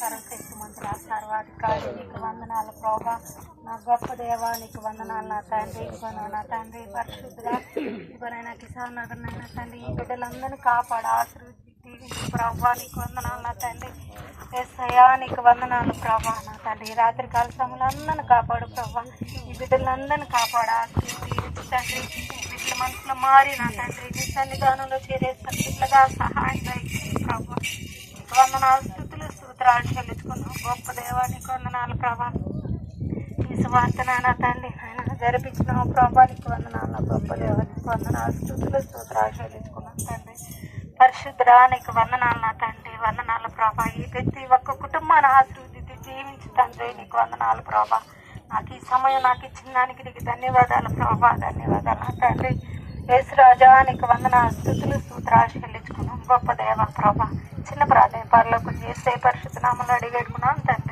సర్వశక్తిమంతుల సర్వాధికారి నీకు వందనాలు ప్రభా. నా గొప్ప దేవానికి వందనాలు నా తండ్రి. నా తండ్రి పరిశుద్ధుగా ఇవ్వనైనా కిసాన్ నగర్ నైనా తండ్రి ఈ బిడ్డలందరినీ కాపాడు ఆశీర్వదించి దీవించి ప్రభా నీకు వందనాలు నా తండ్రి. యేసయ్యా నీకు వందనాలు ప్రభా. నా తండ్రి ఈ రాత్రికాల సమయంలో అందరిని కాపాడు ప్రభా. ఈ బిడ్డలందరినీ కాపాడు ఆశీర్వదించి తండ్రి. బిడ్డల మనసులో మారి నా తండ్రి నీ సన్నిధానంలో చేరేసిన బిడ్డగా సహాయం దయచేయండి ప్రభా. నీకు వందనాలు స్తుతులు స్తోత్రాలు చెల్లించుకున్నాం గొప్ప దేవానికి వందనాలు ప్రభా. ఈ సువార్తనైనా తండ్రి ఆయన జరిపించిన ప్రభా నీకు వందనాలు గొప్ప దేవానికి వందనాలు స్తుతులు స్తోత్రాలు చెల్లించుకున్నాం తండ్రి. పరిశుద్ధుడా నీకు వందనాలు నా తండ్రి. వందనాలు ప్రభా. ఈ ప్రతి ఒక్క కుటుంబాన్ని ఆశీర్వదించి జీవించి తండ్రి నీకు వందనాలు ప్రభా. నాకు ఈ సమయం నాకు ఇచ్చిన దానికి నీకు ధన్యవాదాలు ప్రభా. ధన్యవాదాలు నా తండ్రి. యేసురాజా నీకు వందనాలు స్తుతులు స్తోత్రాలు చెల్లించుకున్నాం గొప్ప దేవ ప్రభా. చిన్న ప్రార్థన పరలోకం చేసే పరిశుద్ధ నామములో అడిగి పెట్టుకున్నాం తండ్రి.